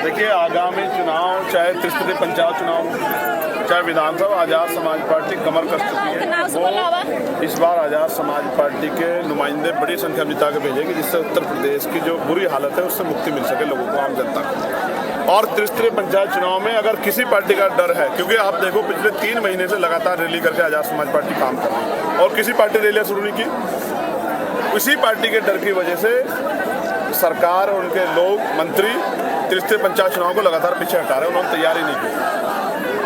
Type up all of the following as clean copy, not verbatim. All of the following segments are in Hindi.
देखिए, आगामी चुनाव, चाहे त्रिस्तरीय पंचायत चुनाव, चाहे विधानसभा, आज़ाद समाज पार्टी कमर कस चुकी है। वो इस बार आज़ाद समाज पार्टी के नुमाइंदे बड़ी संख्या में जिता के भेजेंगे, जिससे उत्तर प्रदेश की जो बुरी हालत है उससे मुक्ति मिल सके लोगों को, आम जनता को। और त्रिस्तरीय पंचायत चुनाव में अगर किसी पार्टी का डर है, क्योंकि आप देखो पिछले 3 महीने से लगातार रैली करके आज़ाद समाज पार्टी काम कर रही है और किसी पार्टी रैलियाँ शुरू नहीं की। उसी पार्टी के डर की वजह से सरकार और उनके लोग, मंत्री त्रिस्तरीय पंचायत चुनाव को लगातार पीछे हटा रहे हैं। उन्होंने तैयारी नहीं की।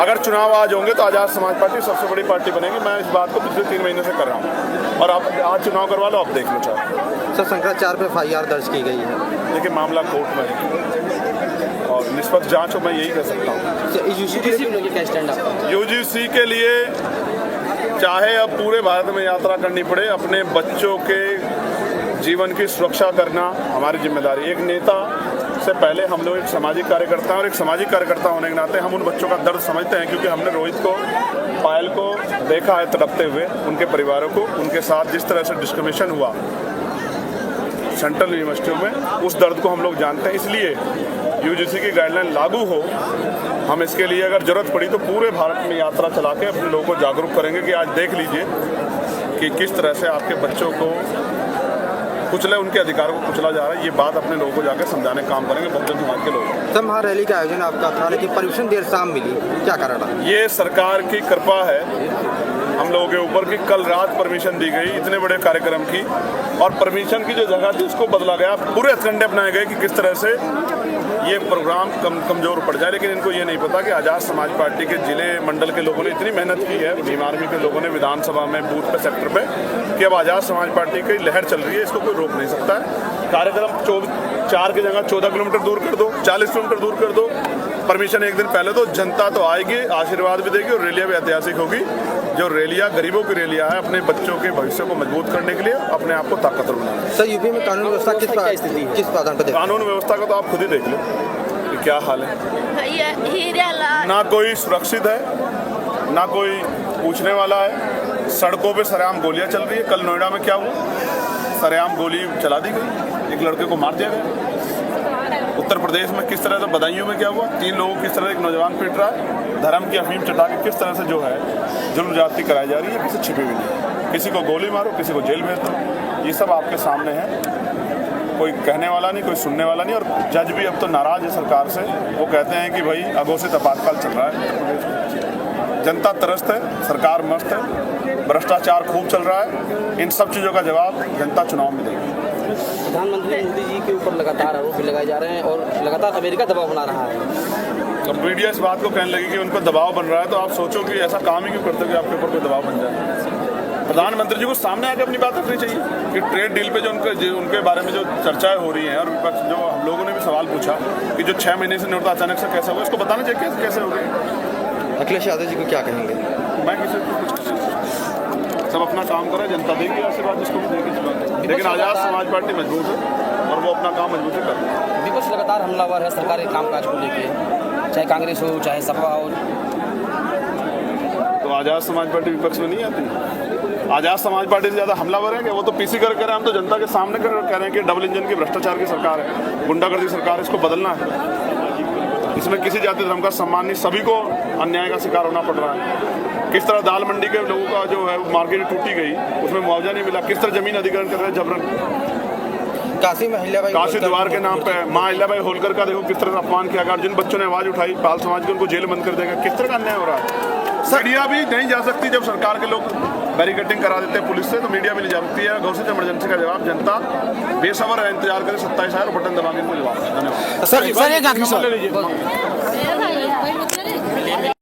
अगर चुनाव आज होंगे तो आज़ाद समाज पार्टी सबसे बड़ी पार्टी बनेगी। मैं इस बात को पिछले 3 महीने से कर रहा हूँ और आप आज चुनाव करवा लो, आप देख लो। चाहे सर, शंकराचार्य पे FIR दर्ज की गई है। देखिए, मामला कोर्ट में है और निष्पक्ष जांच हो, मैं यही कह सकता हूँ। यूजीसी के लिए चाहे अब पूरे भारत में यात्रा करनी पड़े, अपने बच्चों के जीवन की सुरक्षा करना हमारी जिम्मेदारी। एक नेता से पहले हम लोग एक सामाजिक कार्यकर्ता हैं और एक सामाजिक कार्यकर्ता होने के नाते हम उन बच्चों का दर्द समझते हैं, क्योंकि हमने रोहित को, पायल को देखा है तड़पते हुए, उनके परिवारों को, उनके साथ जिस तरह से डिस्क्रिमिनेशन हुआ सेंट्रल यूनिवर्सिटियों में, उस दर्द को हम लोग जानते हैं। इसलिए यूजीसी की गाइडलाइन लागू हो, हम इसके लिए अगर जरूरत पड़ी तो पूरे भारत में यात्रा चला के अपने लोगों को जागरूक करेंगे कि आज देख लीजिए कि किस तरह से आपके बच्चों को कुचले, उनके अधिकारों को कुचला जा रहा है। ये बात अपने लोगों को जाकर समझाने का काम करेंगे बहुजन समाज के लोग। सर, महारैली का आयोजन आपका था, लेकिन परमिशन देर शाम मिली, क्या कारण है? ये सरकार की कृपा है हम लोगों के ऊपर कि कल रात परमिशन दी गई इतने बड़े कार्यक्रम की, और परमिशन की जो जगह थी उसको बदला गया। पूरे हथकंडे अपनाए गए कि किस तरह से ये प्रोग्राम कमजोर पड़ जाए। लेकिन इनको ये नहीं पता कि आज़ाद समाज पार्टी के जिले मंडल के लोगों ने इतनी मेहनत की है, भीम आर्मी के लोगों ने विधानसभा में, बूथ पे, सेक्टर पे, कि अब आज़ाद समाज पार्टी की लहर चल रही है, इसको कोई रोक नहीं सकता है। कार्यक्रम 4 की जगह 14 किलोमीटर दूर कर दो, 40 किलोमीटर दूर कर दो, परमिशन एक दिन पहले दो, जनता तो आएगी, आशीर्वाद भी देगी और रैलियाँ भी ऐतिहासिक होगी। जो रैलियाँ गरीबों की रैलियाँ है, अपने बच्चों के भविष्य को मजबूत करने के लिए, अपने आप को ताकतवर बनाना। सर, यूपी में कानून व्यवस्था किस आधार पर? कानून व्यवस्था का तो आप खुद ही देख लो कि क्या हाल है। ना कोई सुरक्षित है, ना कोई पूछने वाला है। सड़कों पे सरेआम गोलियां चल रही है। कल नोएडा में क्या हुआ? सरेआम गोली चला दी गई, एक लड़के को मार दिया गया। उत्तर प्रदेश में किस तरह से बदायूं में क्या हुआ? 3 लोगों किस तरह एक नौजवान पीट रहा है, धर्म की अफीम चटा के किस तरह से जो है जुल्म ज्यादती कराई जा रही है, किसी छिपी हुई नहीं। किसी को गोली मारो, किसी को जेल भेज दो, ये सब आपके सामने है। कोई कहने वाला नहीं, कोई सुनने वाला नहीं। और जज भी अब तो नाराज है सरकार से। वो कहते हैं कि भाई अघोषित आपातकाल चल रहा है, जनता त्रस्त है, सरकार मस्त है, भ्रष्टाचार खूब चल रहा है। इन सब चीज़ों का जवाब जनता चुनाव में देगी। प्रधानमंत्री मोदी जी के ऊपर लगातार आरोप लगाए जा रहे हैं और लगातार अमेरिका दबाव बना रहा है। अब मीडिया इस बात को कहने लगी कि उन पर दबाव बन रहा है, तो आप सोचो कि ऐसा काम ही क्यों करते हो कि आपके ऊपर कोई दबाव बन जाए। प्रधानमंत्री जी को सामने आकर अपनी बात रखनी चाहिए कि ट्रेड डील पे जो उनके बारे में जो चर्चाएं हो रही हैं, और विपक्ष जो हम लोगों ने भी सवाल पूछा कि जो 6 महीने से नहीं होता, अचानक से कैसे हुआ, इसको बताना चाहिए कैसे हो गई। अखिलेश यादव जी को क्या कहेंगे? मैं किसी को कुछ नहीं, सब अपना काम करें, जनता देगी आशीर्वाद, जिसको भी देगी। लेकिन आज़ाद समाज पार्टी मजबूत है और वो अपना काम मजबूत से कर रही है। विपक्ष लगातार हमलावर है सरकारी कामकाज को लेकर, चाहे कांग्रेस हो चाहे सपा हो। तो आज़ाद समाज पार्टी विपक्ष में नहीं आती। आज़ाद समाज पार्टी से ज़्यादा हमलावर है क्या? वो तो पीसी कर रहे हैं, हम तो जनता के सामने कह रहे हैं कि डबल इंजन की भ्रष्टाचार की सरकार है, गुंडागर्दी सरकार, इसको बदलना है। इसमें किसी जाति धर्म का सम्मान नहीं, सभी को अन्याय का शिकार होना पड़ रहा है। किस तरह दाल मंडी के लोगों का जो है मार्केट टूटी गई, उसमें मुआवजा नहीं मिला। किस तरह जमीन अधिग्रहण कर रहे हैं जबरन। काशी द्वार के नाम पे माँ अहिल्याबाई होलकर का देखो किस तरह से अपमान किया गया। जिन बच्चों ने आवाज उठाई पाल समाज के, उनको जेल बंद कर देगा। किस तरह का अन्याय हो रहा है। मीडिया भी नहीं जा सकती जब सरकार के लोग बैरिकेडिंग करा देते हैं पुलिस से, तो मीडिया भी नहीं जा सकती है। घोषित इमरजेंसी का जवाब जनता बेसब्र है, इंतजार करे 27 और बटन दबाने को जवाब। धन्यवाद। सर,